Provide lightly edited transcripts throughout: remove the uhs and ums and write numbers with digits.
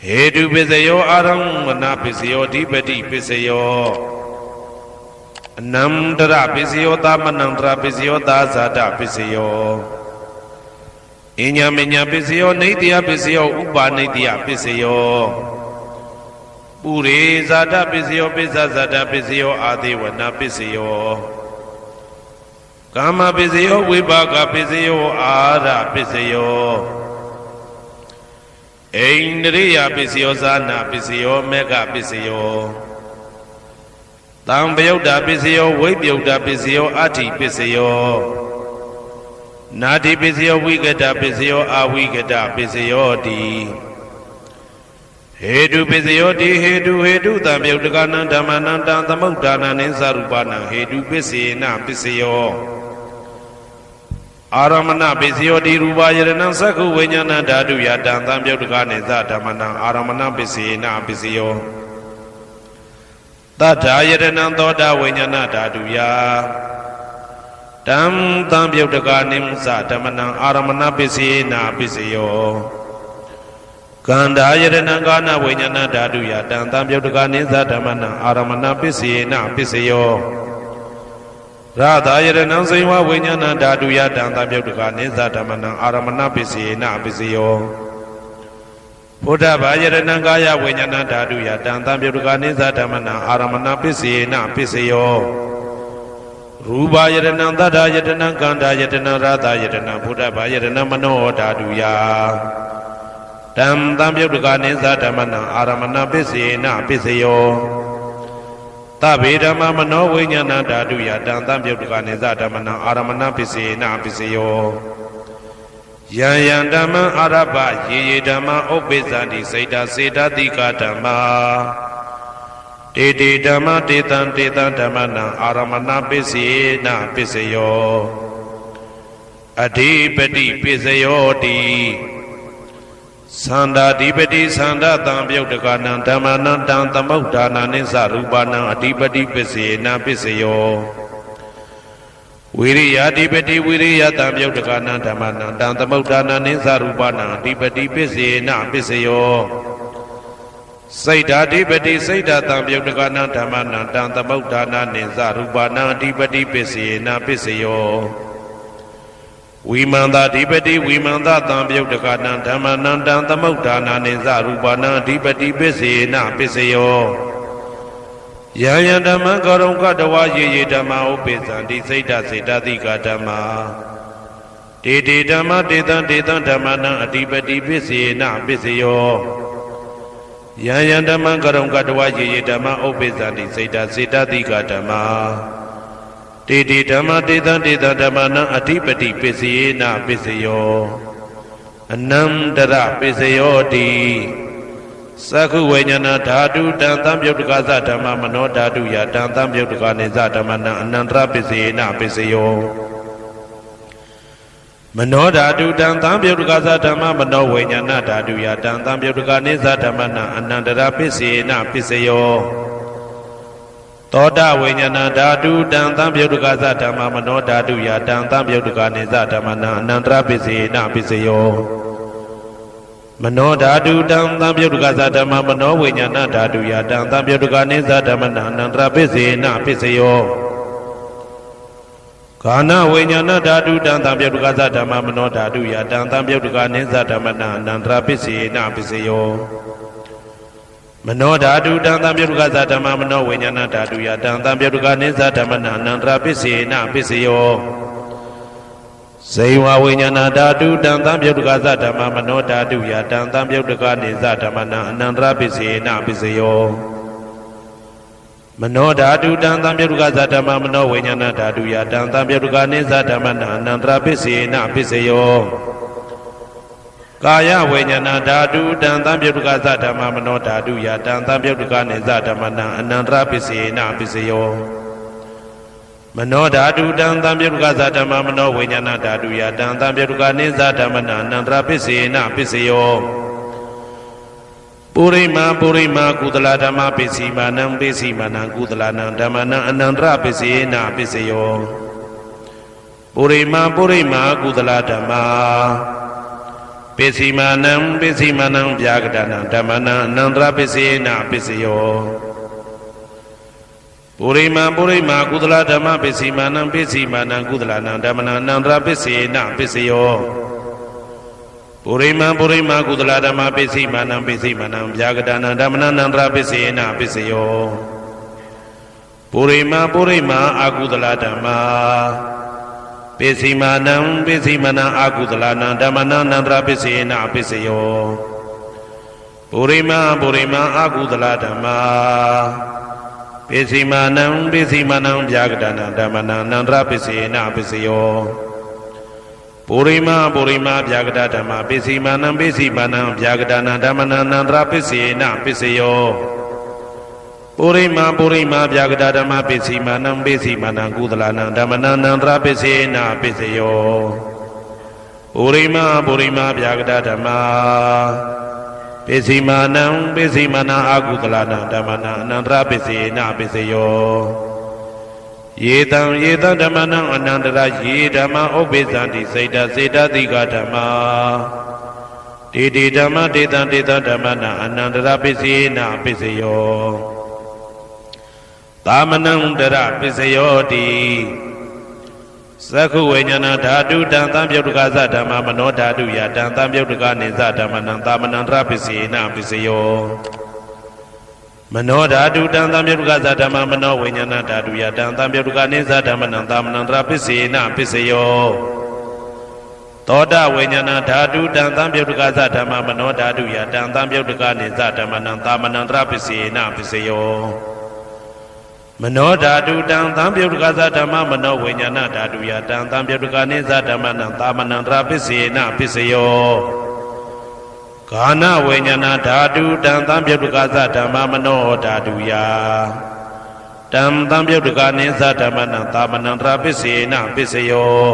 Hedu Pisayo Aramana Pisayo Dipati Pisayo Namdra Pisayo Tamanandra Pisayo Dazada Pisayo Inya Minya Pisayo Nidya Pisayo Upa Nidya Pisayo Puri Zada Pisayo Pisa Zada Pisayo Adivana Pisayo Kama Pisayo Vibhaga Pisayo Ara Pisayo Indriya Pisayo Zana Pisayo Mega Pisayo Tambyoda Pisayo Vibhyoda Pisayo Ati Pisayo Nadi Pisayo Vigada Pisayo Avigada Pisayo Di Hedu Pisayo Di Hedu Tambyoda Dhamananda Tamudana Ninsarupana Hedu Pisina Pisayo Aramana Pisayo Di Rubayarana Saku Vinyana Dadu Yadam Tambyoda Nisa Dhamana Aramana Pisina Pisayo Tata Yadana Toda Vinyana Dadu Ya Tam Tambyoda Nimsa Dhamana Aramana Pisina Pisayo Kanda Yadana Gana Vinyana Dadu Yadam Tambyoda Nisa Dhamana Aramana Pisina Pisayo Radha Yadana Saiva Vinyana Dadu Yadam Tambyoda Nisa Dhamana Aramana Pisina Pisayo Buddha Yadana Gaya Vinyana Dadu Yadam Tambyoda Nisa Dhamana Aramana Pisina Pisayo Ruba Yadana Dada Yadana Kanda Yadana Radha Yadana Buddha Yadana Mano Dadu Ya Tam Tambyoda Nisa Dhamana Aramana Pisina Pisayo Tabi Dhamma Mano Vinyana Dadu Yadam Tambyoda Nisa Dhamana Aramana Pisina Pisayo Yan Dhamma Araba Ye Dhamma Obezadi Saita Seta Dika Dhamma Titi Dhamma Titan Dhamana Aramana Pisina Pisayo Adipati Pisayo Di Sanda Dipati Sanda Tambyoda Dhamana Tamudana Ninsarupana Adipati Pisina Pisayo Viriya Dipati Viriya Tambyoda Dhamana Tamudana Ninsarupana Adipati Pisina Pisayo Saita Dipati Saita Tambyoda Dhamana Tamudana Ninsarupana Adipati Pisina Pisayo Vimanda Dipati Vimanda Tambyoda Dhamana Tamudana Ninsarupana Adipati Pisina Pisayo Yaya Dhamma Karunka Dawa Ye Dhamma Upesandi Saita Saita Dika Dhamma Titi Dhamma Titan Dhamana Adipati Pisina Pisayo Yaya Dhamma Karunka Dawa Ye Dhamma Upesandi Saita Saita Dika Dhamma Titi Dhamma Titan Dhamana Adipati Pisina Pisayo Anandara Pisayo Di Saku Vinyana Dhatu Tambyoda Dhamma Mano Dhatu Yadam Tambyoda Nisa Dhamana Anandra Pisina Pisayo Mano Dhatu Tambyoda Dhamma Mano Vinyana Dhatu Yadam Tambyoda Nisa Dhamana Anandra Pisina Pisayo Toda Vinyana Dhatu Tambyoda Dhamma Mano Dhatu Yadam Tambyoda Nisa Dhamana Anandra Pisina Pisayo Mano Dhatu Tambyoda Dhamma Mano Vinyana Dhatu Yadam Tambyoda Nisa Dhamana Anandra Pisina Pisayo Kana Vinyana Dhatu Tambyoda Dhamma Mano Dhatu Yadam Tambyoda Nisa Dhamana Anandra Pisina Pisayo Mano Dhatu Tambyoda Dhamma Mano Vinyana Dhatu Yadam Tambyoda Nisa Dhamana Anandra Pisina Pisayo Saiva Vinyana Dhatu Tambyoda Dhamma Mano Dhatu Yadam Tambyoda Nisa Dhamana Anandra Pisina Pisayo Mano Dhatu Tambyoda Dhamma Mano Vinyana Dhatu Yadam Tambyoda Nisa Dhamana Anandra Pisina Pisayo Kaya Vinyana Dhatu Tambyoda Dhamma Mano Dhatu Yadam Tambyoda Nisa Dhamana Anandra Pisina Pisayo Mano Dhatu Tambyoda Dhamma Mano Vinyana Dhatu Yadam Tambyoda Nisa Dhamana Anandra Pisina Pisayo Purima Kudala Dhamma Pisimanam Pisimanam Kudala Dhamana Anandra Pisina Pisayo Purima Kudala Dhamma ပိစီမာနံဗျာကတနံဓမ္မနံအနန္တရပစ္စေနပစ္စယောပုရိမာကုသလဓမ္မပိစီမာနံကုသလနံဓမ္မနံအနန္တရပစ္စေနပစ္စယောပုရိမာကုသလဓမ္မပိစီမာနံဗျာကတနံဓမ္မနံအနန္တရပစ္စေနပစ္စယောပုရိမာအကုသလဓမ္မပိစီမာနံအကုသလနံဓမ္မနံအနန္တရပစ္စေနပစ္စယောပုရိမာအကုသလဓမ္မပိစီမာနံဗျာကတနံဓမ္မနံအနန္တရပစ္စေနပစ္စယောပုရိမာဗျာကတဓမ္မပိစီမာနံဗျာကတနံဓမ္မနံအနန္တရပစ္စေနပစ္စယောပုရိမာဗျာကတဓမ္မပိစီမာနံကုသလနံဓမ္မနံအနန္တရပစ္စေနပစ္စယောပုရိမာဗျာကတဓမ္မပိစီမာနံအကုသလနံဓမ္မနံအနန္တရပစ္စေနပစ္စယောယေတံဓမ္မနံအနန္တရယေဓမ္မဥပ္ပိသန္တိစေတတိကဓမ္မာတေဓမ္မတေတံဓမ္မနံအနန္တရပစ္စေနပစ္စယောသာမနံတရပစ္စယောတိသက္ခုဝိညာဏဓာတုတံသံပြုတ်တကသဓမ္မမနောဓာတုယတံသံပြုတ်တကနေသဓမ္မနံသာမနံတရပစ္စေနပစ္စယောမနောဓာတုတံသံပြုတ်တကသဓမ္မမနောဝိညာဏဓာတုယတံသံပြုတ်တကနေသဓမ္မနံသာမနံတရပစ္စေနပစ္စယောသောတဝိညာဏဓာတုတံသံပြုတ်တကသဓမ္မမနောဓာတုယတံသံပြုတ်တကနေသဓမ္မနံသာမနံတရပစ္စေနပစ္စယောမနောဓာတုတံသံပြုတ်တကသဓမ္မမနောဝိညာဏဓာတုယတံသံပြုတ်တကနေသဓမ္မနံသာမနံတရပစ္စေနပစ္စယောဂာနဝိညာဏဓာတုတံသံပြုတ်တကသဓမ္မမနောဓာတုယတံသံပြုတ်တကနေသဓမ္မနံသာမနံတရပစ္စေနပစ္စယော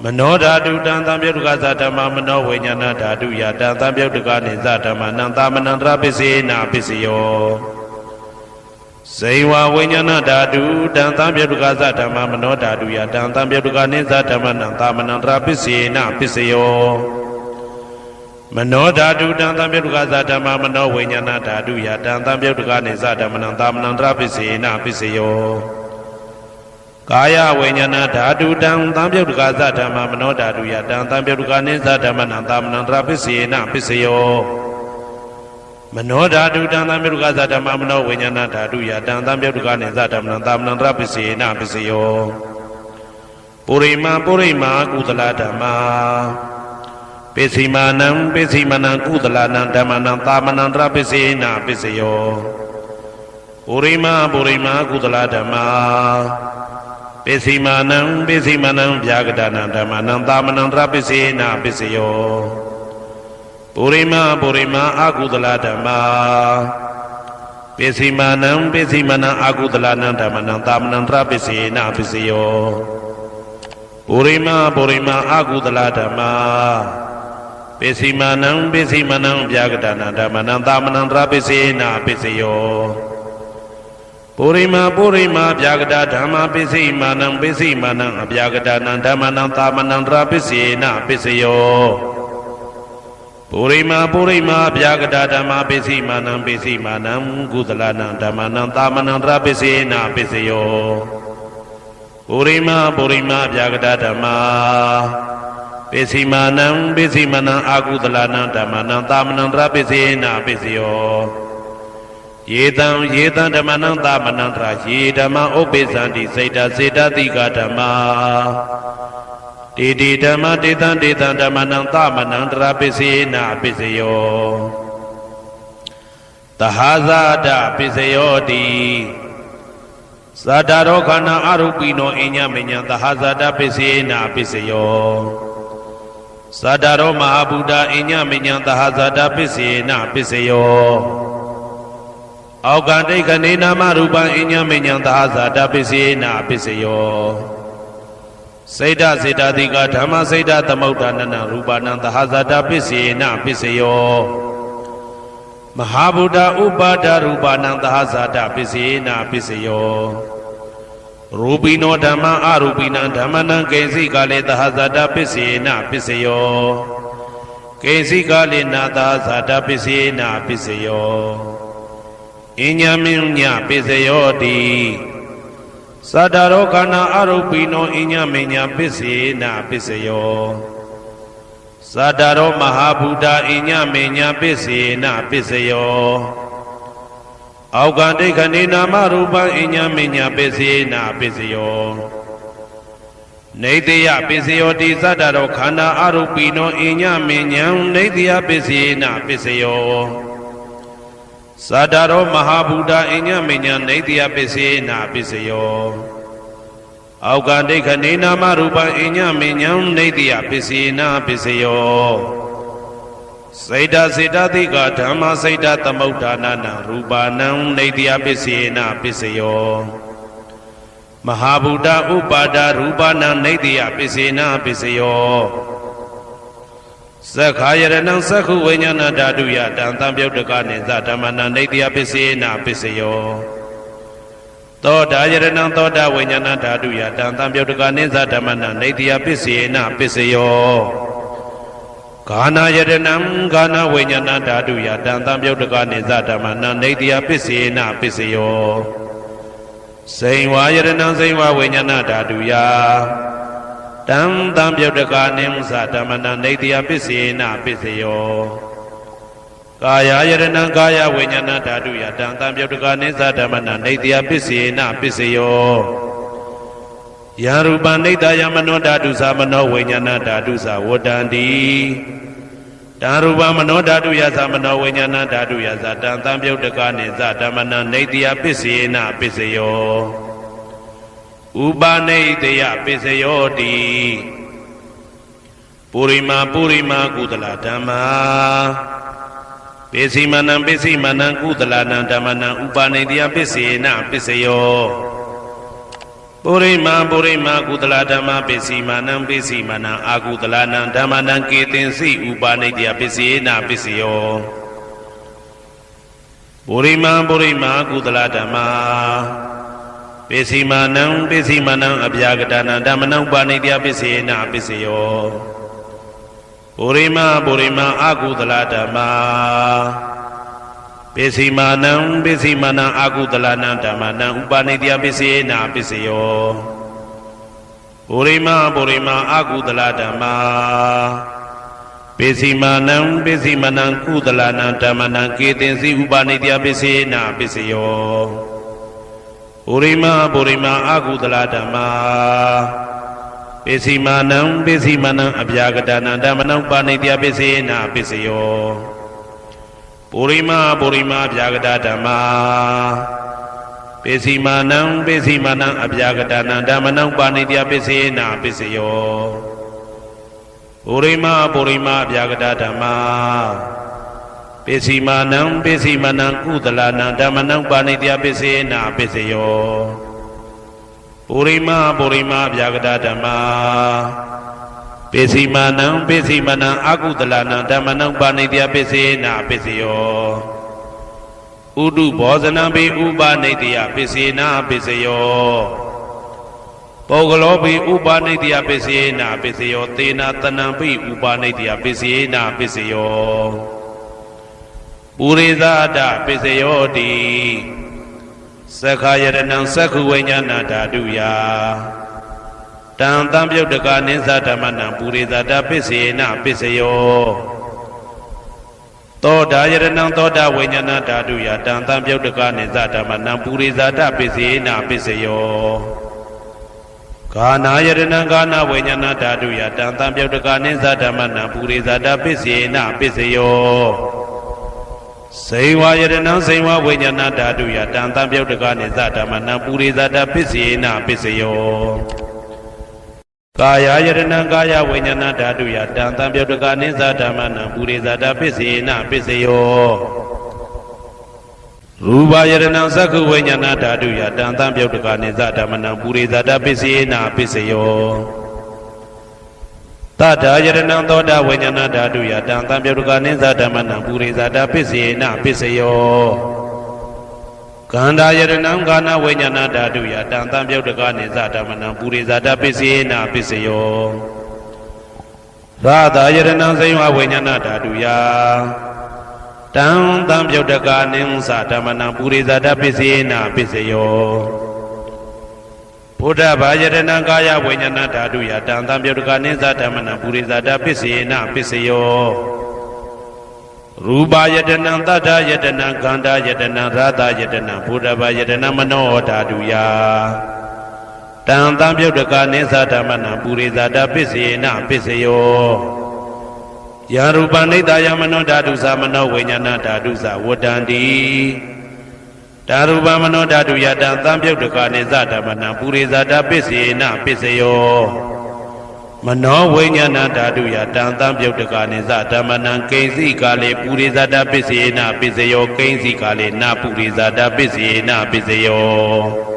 မနောဓာတုတံသံပြုတ်တကသဓမ္မမနောဝိညာဏဓာတုယတံသံပြုတ်တကနေသဓမ္မနံသာမနံတရပစ္စေနပစ္စယောဇေဝဝိညာဏဓာတုတံသံပြုတ်တကသဓမ္မမနောဓာတုယတံသံပြုတ်တကနေသဓမ္မနံသာမနံတရပစ္စေနပစ္စယောမနောဓာတုတံသံပြုတ်တကသဓမ္မမနောဝိညာဏဓာတုယတံသံပြုတ်တကနေသဓမ္မနံသာမနံတရပစ္စေနပစ္စယောကာယဝိညာဏဓာတုတံသံပြုတ်တကသဓမ္မမနောဓာတုယတံသံပြုတ်တကနေသဓမ္မနံသာမနံတရပစ္စေနပစ္စယောမနောဓာတုတံသံပြုတ်တကသဓမ္မမနောဝိညာဏဓာတုယတံသံပြုတ်တကနေသဓမ္မနံသာမနံတရပစ္စေနပစ္စယောပုရိမာကုသလဓမ္မာပိစီမာနံကုသလနံဓမ္မနံသာမနံတရပစ္စေနပစ္စယောပုရိမာကုသလဓမ္မာပိစီမာနံဗျာကတနံဓမ္မနံသာမနံတရပစ္စေနပစ္စယောပုရိမာအကုသလဓမ္မာပိစီမာနံအကုသလနံဓမ္မနံသာမနံတရပစ္စေနပစ္စယောပုရိမာအကုသလဓမ္မာပိစီမာနံဗျာကတနံဓမ္မနံသာမနံတရပစ္စေနပစ္စယောပုရိမာဗျာကတဓမ္မပိစီမာနံအဗျာကတနံဓမ္မနံသာမနံတရပစ္စေနပစ္စယောပုရိမာဗျာကတဓမ္မပိစီမာနံကုသလနံဓမ္မနံသာမနံတရပစ္စေနပစ္စယောပုရိမာဗျာကတဓမ္မပိစီမာနံအကုသလနံဓမ္မနံသာမနံတရပစ္စေနပစ္စယောယေတံဓမ္မနံသာမနံတရယေဓမ္မဥပ္ပိသန္တိစေတတိကဓမ္မာတေဓမ္မတေတံဓမ္မနံသာမနံတရပစ္စေနပစ္စယောသဟာဇာတပစ္စယောတိသတ္တရောခန္ဓာအရုပိနောအညမညံသဟာဇာတပစ္စေနပစ္စယောသတ္တရောမဟာဗုဒ္ဓအညမညံသဟာဇာတပစ္စေနပစ္စယောအောက်ကတိတ်ကနေနာမရူပံအညမညံသဟာဇာတပစ္စေနပစ္စယောစေတတိကဓမ္မစေတသမုဋ္ဌာနနရူပနံသဟာဇာတပစ္စေနပစ္စယောမဟာဗုဒ္ဓဥပါဒရူပနံသဟာဇာတပစ္စေနပစ္စယောရူပိနောဓမ္မအရူပိနံဓမ္မနံကိဉ္စိကလေသဟာဇာတပစ္စေနပစ္စယော ကေစီကာလိနာသာဇာတပစ္စယေနာပစ္စယောအညမင်းညပစ္စယောတိသတ္တရောခန္ဓာအရုပိနောအညမင်းညပစ္စယေနာပစ္စယောသတ္တရောမဟာဗုဒ္ဓအညမင်းညပစ္စယေနာပစ္စယောအောက်ကဒိဋ္ဌနေနာမရူပံအညမင်းညပစ္စယေနာပစ္စယောနေတယပစ္စယောတိသတ္တရောခန္ဓာအရုပိနောအညမင်းညံနေတယပစ္စယေနာပစ္စယောသတ္တရောမဟာဗုဒ္ဓအညမညနေတယပစ္စယေနာပစ္စယောအောက်ကဒိဋ္ဌနေနာမရူပံအညမညံနေတယပစ္စယေနာပစ္စယောစေတစေတသိကဓမ္မစေတသမုဋ္ဌာနာနရူပနံနေတယပစ္စယေနာပစ္စယောမဟာဗုဒ္ဓဥပါဒရူပနံနေတယပစ္စေနာပစ္စယောသက္ခာယရဏံသက္ခုဝိညာဏဓာတုယတံသံပြုတ်တကနိသဓမ္မနံနေတယပစ္စေနာပစ္စယောသောတာယရဏံသောတာဝိညာဏဓာတုယတံသံပြုတ်တကနိသဓမ္မနံနေတယပစ္စေနာပစ္စယောဂာနာယရဏံဂာနာဝိညာဏဓာတုယတံသံပြုတ်တကနိသဓမ္မနံနေတယပစ္စေနာပစ္စယောစိန်ဝါယရဏံစိန်ဝါဝိညာဏဓာတုယတံသံပြုတ်တကနိသဓမ္မနံနေတယပစ္စေနာပစ္စယောကာယယရဏံကာယဝိညာဏဓာတုယတံသံပြုတ်တကနိသဓမ္မနံနေတယပစ္စေနာပစ္စယောယရူပနိတယမနောဓာတုသမနောဝိညာဏဓာတုသဝတ္တန္တိတံရူပမနောဓာတုယသမနောဝိညာဏဓာတုယသတံသံပြုတ်တကနိသဓမ္မနံနေတယပစ္စေနာပစ္စယောဥပနိတယပစ္စယောတိပုရိမာကုသလဓမ္မာပစ္စည်းမနံကုသလနံဓမ္မနံဥပနိတယပစ္စေနာပစ္စယောပုရိမာကုသလဓမ္မပစ္စည်းမနံအာကုသလနံဓမ္မနံကေတင်စီဥပနိတယပစ္စေနာပစ္စယောပုရိမာကုသလဓမ္မာပစ္စည်းမနံအပြာကတနာဓမ္မနံဥပနိတယပစ္စေနာပစ္စယောပုရိမာအာကုသလဓမ္မာပစ္စည်းမနံအာကုသလနံဓမ္မနံဥပနိတယပစ္စေနာပစ္စယောပုရိမာအာကုသလဓမ္မာပစ္စည်းမနံကုသလနံဓမ္မနံကေတင်စီဥပနိတယပစ္စေနာပစ္စယောပုရိမာအာကုသလဓမ္မာပစ္စည်းမနံအပြာကတနာဓမ္မနံဥပနိတယပစ္စေနာပစ္စယောပုရိမာအပြာကတဓမ္မာပစ္စည်းမနံအပြာကတနာဓမ္မနံဥပနိတယပစ္စေနာပစ္စယောပုရိမာအပြာကတဓမ္မာပစ္စည်းမနံကုသလနံဓမ္မနံဥပနိတယပစ္စေနာပစ္စယောပုရိမာအပြာကတဓမ္မာပစ္စည်းမနံအာကုသလနံဓမ္မနံဥပနိတယပစ္စေနာပစ္စယောဥဒုဘောဇနံပိဥပနိတယပစ္စေနာပစ္စယောပုဂ္ဂလောပိဥပနိတယပစ္စေနာပစ္စယောသေနာတနံပိဥပနိတယပစ္စေနာပစ္စယောပုရိသဒပစ္စယောတိသက္ခာယရဏံသက္ခုဝိညာဏဓာတုယတံသံပြုတ်တကနိသဓမ္မနံပုရိသဒပစ္စေနာပစ္စယောသောတာယရဏံသောတာဝိညာဏဓာတုယတံသံပြုတ်တကနိသဓမ္မနံပုရိသဒပစ္စေနာပစ္စယောဂာနာယရဏံဂာနာဝိညာဏဓာတုယတံသံပြုတ်တကနိသဓမ္မနံပုရိသဒပစ္စေနာပစ္စယောစိန်ဝါယရဏံစိန်ဝါဝိညာဏဓာတုယတံသံပြုတ်တကနိသဓမ္မနံပုရိသဒပစ္စေနာပစ္စယောကာယယရဏံကာယဝိညာဏဓာတုယတံသံပြုတ်တကနိသဓမ္မနံပုရိသဒပစ္စေနာပစ္စယောရူပယရဏံသက္ခုဝိညာဏဓာတုယတံသံပြုတ်တကနိသဓမ္မနံပုရိသဒပစ္စေနာပစ္စယောတတ္ထာယရဏံသောတာဝိညာဏဓာတုယတံသံပြုတ်တကနိသဓမ္မနံပုရိသဒပစ္စေနာပစ္စယောကန္တာယရဏံကာနဝိညာဏဓာတုယတံသံပြုတ်တကနိသဓမ္မနံပုရိသဒပစ္စေနာပစ္စယောရ ရာသာယရဏံဇိဝဝိညာဏဓာတုယတံတံပြုတ်တကာနိဉ္စဓမ္မနံပုရိသတပစ္စေနပစ္စယောဘုဒ္ဓဘာယရဏံကာယဝိညာဏဓာတုယတံတံပြုတ်တကာနိဉ္စဓမ္မနံပုရိသတပစ္စေနပစ္စယောရူပယတနံသတ္တယတနံခန္ဓာယတနံရာသယတနံဘုဒ္ဓဘာယတနံမနောဓာတုယတံတံပြုတ်တကာနိသဓမ္မနံပုရိသတပစ္စေနပစ္စယောယာရူပနိတယမနောဓာတုသမနောဝိညာဏဓာတုသဝတ္တန္တိဓာရူပမနောဓာတုယတံတံပြုတ်တကာနိသဓမ္မနံပုရိသတပစ္စေနပစ္စယောမနောဝိညာဏဓာတုယတံတံပြုတ်တကာနိသဓမ္မနံကိဉ္စီကာလေပုရိသတပစ္စေနပစ္စယောကိဉ္စီကာလေနပုရိသတပစ္စေနပစ္စယော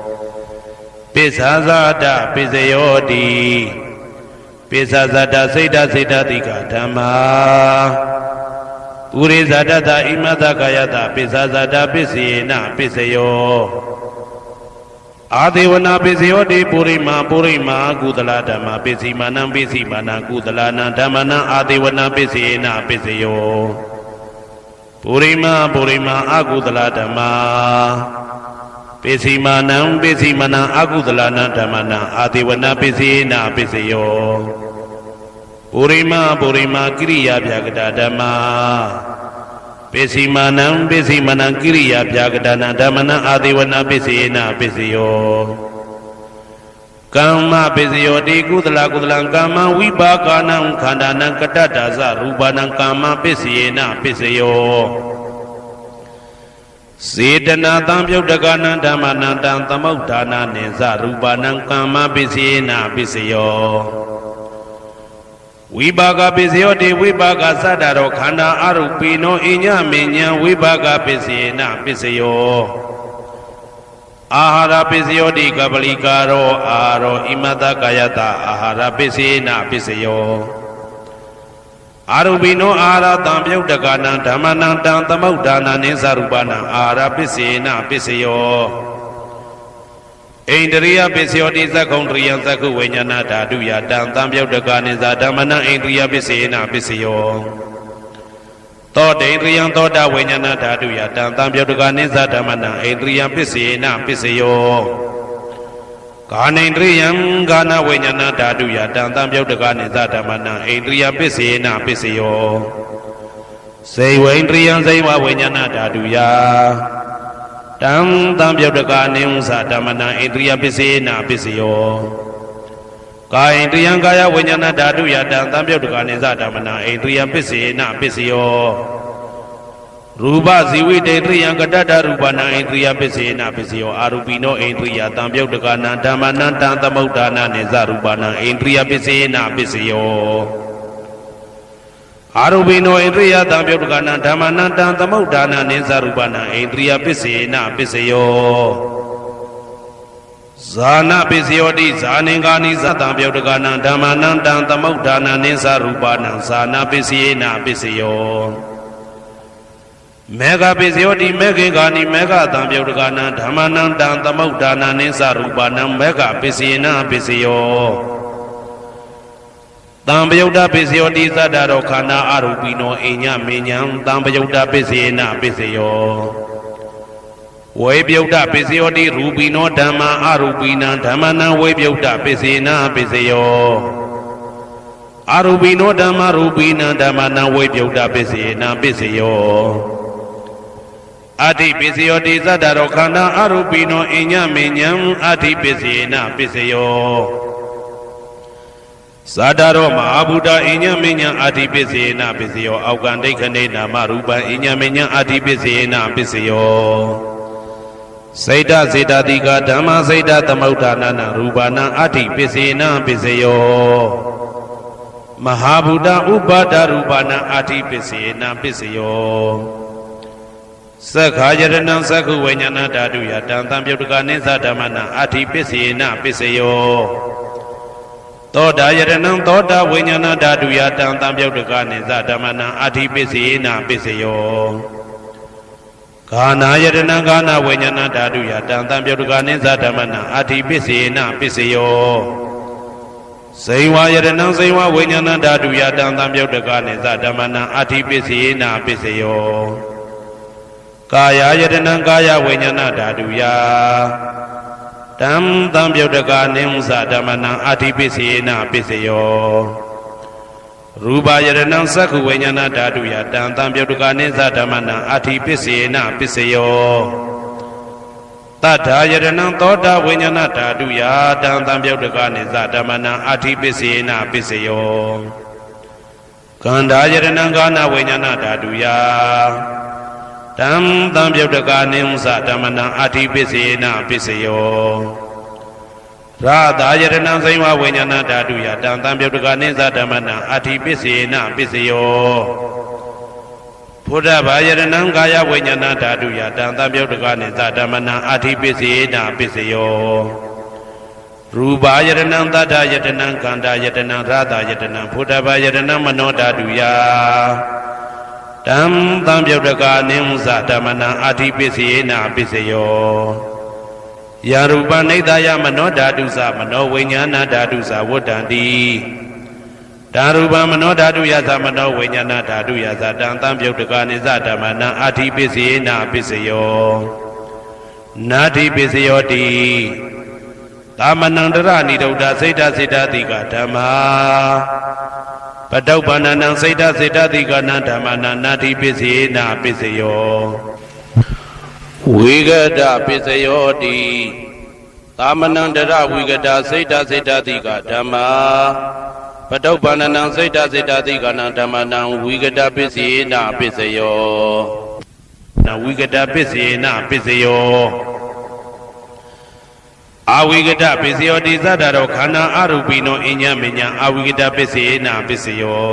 ပိစ္ဆာဇာတပိစယောတိပိစ္ဆာဇာတစိတ်တစိတ်တတိကဓမ္မာပုရိဇာတတဣမတကာယတပိစ္ဆာဇာတပိစ္ဆေနပိစ္ဆယောအာဒေဝနာပိစ္ဆယောတိပုရိမာကုသလဓမ္မာပိစ္ဆိမာနံပိစ္ဆိမာနံကုသလနံဓမ္မနံအာဒေဝနာပိစ္ဆေနပိစ္ဆယောပုရိမာအကုသလဓမ္မာပိစိမာနံပိစိမနံအကုသလနံဓမ္မနံအာတိဝနပိစိနာပိစယောပုရိမာကိရိယာဗျာကတာဓမ္မာပိစိမာနံပိစိမနံကိရိယာဗျာကတာနံဓမ္မနံအာတိဝနပိစိနာပိစယောကမ္မပိစယောတိကုသလကမ္မဝိပါကနံခန္ဓာနံကတ္တဒါဇရူပနံကမ္မပိစိနာပိစယောစေတနာတံပြုတ်တကနံဓမ္မနံတံသမုဋ္ဌာနာနိသရူပနံကမ္မပိစေနပိစယောဝိပါကပိစယောတိဝိပါကသတ္တရောခန္ဓာအရုပိနောအညမေညံဝိပါကပိစေနပိစယောအာဟာရပိစယောတိကပလိကာရောအာရောဣမတကာယတအာဟာရပိစေနပိစယောအာရုပိနောအာရတံပြုတ်တကနံဓမ္မနံတံသမုဋ္ဌာနာနိသရူပနံအာရပစ္စေနပစ္စယောဣန္ဒရိယပစ္စယောတိသက္ကုံတရိယသက္ကုဝိညာဏဓာတုယတံတံပြုတ်တကနိသဓမ္မနံဣန္ဒရိယပစ္စေနပစ္စယောသောတေန္ဒရိယသောတဝိညာဏဓာတုယတံတံပြုတ်တကနိသဓမ္မနံဣန္ဒရိယပစ္စေနပစ္စယောကာနိန္ဒရိယံကာနဝိညာဏဓာတုယတံတံပြုတ်တကနိသဓမ္မနံဣန္ဒရိယပစ္စေနပစ္စယောစေဝိန္ဒရိယံဇိဝဝိညာဏဓာတုယတံတံပြုတ်တကနိဉ္စဓမ္မနံဣန္ဒရိယပစ္စေနပစ္စယောကာယန္ဒရိယံကာယဝိညာဏဓာတုယတံတံပြုတ်တကနိသဓမ္မနံဣန္ဒရိယပစ္စေနပစ္စယောရူပဇီဝိတေတရိယံကတ္တရူပနံဣန္ဒရိယပစ္စေနပစ္စယောအာရူပိနောဣန္ဒရိယတံပြုတ်တကနံဓမ္မနံတံသမုဋ္ဌာနာနိသရူပနံဣန္ဒရိယပစ္စေနပစ္စယောအာရူပိနောဣန္ဒရိယတံပြုတ်တကနံဓမ္မနံတံသမုဋ္ဌာနာနိသရူပနံဣန္ဒရိယပစ္စေနပစ္စယောဇာနပစ္စယောတိဇာနင်္ဂာနိသတံပြုတ်တကနံဓမ္မနံတံသမုဋ္ဌာနာနိသရူပနံဇာနပစ္စေနပစ္စယောမေဃပိစယောတိမေခေဂာနိမေဃတံပြုတ်တကနံဓမ္မနံတံသမုဋ္ဌာနာနိသရူပနံမေဃပိစေနပစ္စယောတံပယုတ်တပိစယောတိသတ္တရောခန္ဓာအရူပိနောအိညမေညံတံပယုတ်တပိစေနပစ္စယောဝေပယုတ်တပိစယောတိရူပိနောဓမ္မာအရူပိနံဓမ္မနံဝေပယုတ်တပိစေနပစ္စယောအရူပိနောဓမ္မာရူပိနံဓမ္မနံဝေပယုတ်တပိစေနပစ္စယောအဋ္ဌိပစ္စယောတိသတ္တရောခန္ဓာအရူပိနောအညမေညံအဋ္ဌိပစ္စေနပစ္စယောသတ္တရောမဟာဗုဒ္ဓအညမေညံအဋ္ဌိပစ္စေနပစ္စယောအောက်ကံဒိဋ္ဌိနေနာမရူပံအညမေညံအဋ္ဌိပစ္စေနပစ္စယောစေတစေတတိကဓမ္မစေတသမုဋ္ဌာနာရူပနာအဋ္ဌိပစ္စေနပစ္စယောမဟာဗုဒ္ဓဥပါဒရူပနာအဋ္ဌိပစ္စေနပစ္စယောသက္ခာယရဏံသက္ခုဝိညာဏဓာတုယတံတံပြုတ်တကနိသဓမ္မနံအဋ္ဌိပစ္စေနပစ္စယောသောတာယရဏံသောတာဝိညာဏဓာတုယတံတံပြုတ်တကနိသဓမ္မနံအဋ္ဌိပစ္စေနပစ္စယောဂာနာယရဏံဂာနာဝိညာဏဓာတုယတံတံပြုတ်တကနိသဓမ္မနံအဋ္ဌိပစ္စေနပစ္စယော စိန်ဝါယတနံစိန်ဝါဝိညာဏဓာတုယတံသံပြုတ်တကနိသဓမ္မနံအဋ္ဌိပစ္စယေနပစ္စယောကာယယတနံကာယဝိညာဏဓာတုယတံသံပြုတ်တကနိသဓမ္မနံအဋ္ဌိပစ္စယေနပစ္စယောရူပယတနံသက္ခဝိညာဏဓာတုယတံသံပြုတ်တကနိသဓမ္မနံအဋ္ဌိပစ္စယေနပစ္စယောတထာယတနံသောတာဝိညာဏဓာတုယတံသံပြုတ်တကနိသဓမ္မနံအဋ္ဌိပစ္စယေနပစ္စယောကန္ဓာယတနံကာဏဝိညာဏဓာတုယတံသံပြုတ်တကနိသဓမ္မနံအဋ္ဌိပစ္စယေနပစ္စယောရာသာယတနံစိန်ဝဝိညာဏဓာတုယတံသံပြုတ်တကနိသဓမ္မနံအဋ္ဌိပစ္စယေနပစ္စယောဘုဒ္ဓဘာယတနံကာယဝိညာဏဓာတုယတံသံပြုတ်တကနိသဓမ္မနံအဋ္ဌိပစ္စယေနပစ္စယောရူပယတနံသတ္တယတနံကန္တာယတနံရာသာယတနံဘုဒ္ဓဘာယတနံမနောဓာတုယတံသံပြုတ်တကနိသဓမ္မနံအဋ္ဌိပစ္စယေနပစ္စယောယာရူပနိဒာယမနောဓာတုသမနောဝိညာဏဓာတုသဝတ္တံတိဓာရူပမနောဓာတုယသမနောဝိညာဏဓာတုယသတံသံပြုတ်တကနိသဓမ္မနံအဋ္ဌိပစ္စယေနပစ္စယောနာတိပစ္စယောတိသမနံတရဏိဒုဒ္ဓစိတ်တစေတတိကဓမ္မာပတုပ္ပန္နံစိတ်တစေတတိကနံဓမ္မနံနာတိပစ္စယေနပစ္စယောဝိဂဒပစ္စယောတိသမနံတရဝိဂဒစိတ်တစေတတိကဓမ္မာပတုပ္ပန္နံစိတ်တစေတတိကနံဓမ္မနံဝိဂဒပစ္စယေနပစ္စယောနဝိဂဒပစ္စယေနပစ္စယောအဝိဂဒပစ္စယောတိသတ္တရောခန္ဓာအရူပိနောအညမညအဝိဂဒပစ္စယေနပစ္စယော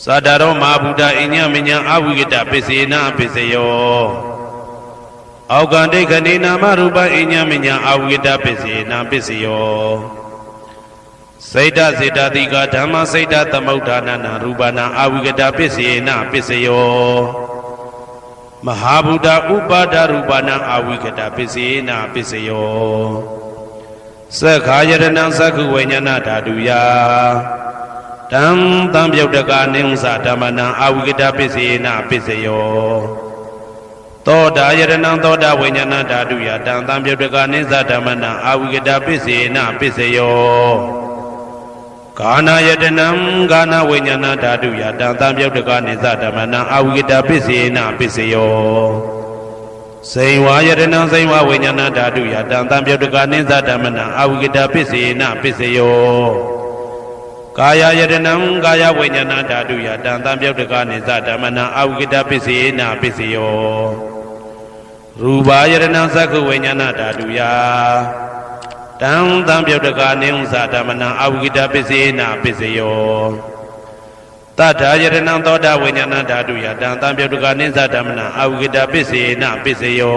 သတ္တရောမဟာဗုဒ္ဓအညမညအဝိဂဒပစ္စယေနပစ္စယောအောက်ကံဒိဋ္ဌနေနာမရူပအညမညအဝိဂဒပစ္စယေနပစ္စယောစိတ်တစေတတိကဓမ္မစိတ်တသမုဋ္ဌာနနာရူပနာအဝိဂဒပစ္စယေနပစ္စယောမဟာဗုဒ္ဓဥပါဒရူပနာအဝိဂဒပစ္စယေနပစ္စယောသက္ခာယတနံသက္ခဝိညာဏဓာတုယတံသံပြုတ်တကနိသဓမ္မနံအဝိဂဒပစ္စယေနပစ္စယောသောတာယတနံသောတာဝိညာဏဓာတုယတံသံပြုတ်တကနိသဓမ္မနံအဝိဂဒပစ္စယေနပစ္စယောကာနာယတနံကာနာဝိညာဏဓာတုယတံသံပြုတ်တကနိသဓမ္မနံအဝိဂဒပစ္စယေနပစ္စယောစိန်ဝါယတနံစိန်ဝါဝိညာဏဓာတုယတံသံပြုတ်တကနိသဓမ္မနံအဝိဂဒပစ္စယေနပစ္စယောကာယယတနံကာယဝိညာဏဓာတုယတံသံပြုတ်တကနိသဓမ္မနံအဝိဂဒပစ္စယေနပစ္စယောရူပယတနံသက္ခဝိညာဏဓာတုယတံသံပြုတ်တကနိသဓမ္မနံအဝိဂဒပစ္စယေနပစ္စယောတထာယတနံသောတာဝိညာဏဓာတုယတံသံပြုတ်တကနိသဓမ္မနံအဝိဂဒပစ္စယေနပစ္စယော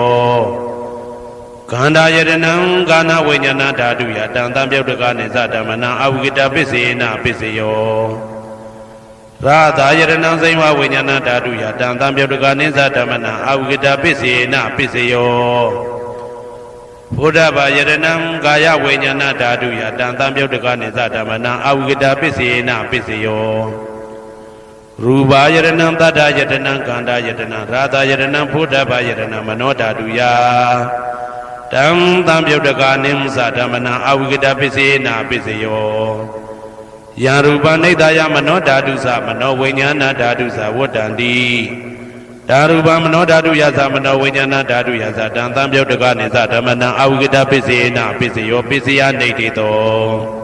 ကန္ဓာယတနံကာဏဝိညာဏဓာတုယတံသံပြုတ်တကနိသဓမ္မနံအဝိဂဒပစ္စယေနပစ္စယောရာသာယတနံစိန်ဝဝိညာဏဓာတုယတံသံပြုတ်တကနိသဓမ္မနံအဝိဂဒပစ္စယေနပစ္စယောဘုဒ္ဓဘာယတနံကာယဝိညာဏဓာတုယတံသံပြုတ်တကနိသဓမ္မနံအဝိဂဒပစ္စယေနပစ္စယောရူပယတနံသတ္တယတနံကန္တာယတနံရာသာယတနံဘုဒ္ဓဘာယတနံမနောဓာတုယတံသံပြုတ်တကနိသဓမ္မနံအဝိဂဒပစ္စယေနပစ္စယောယာရူပနိဒာယမနောဓာတုသမနောဝိညာဏဓာတုသဝတ္တံတိဓာရူပမနောဓာတုယသမနောဝိညာဏဓာတုယသတံသံပြုတ်တကနိသဓမ္မနံအဝိဂဒပစ္စယေနပစ္စယောပစ္စယနိဋ္ဌိတော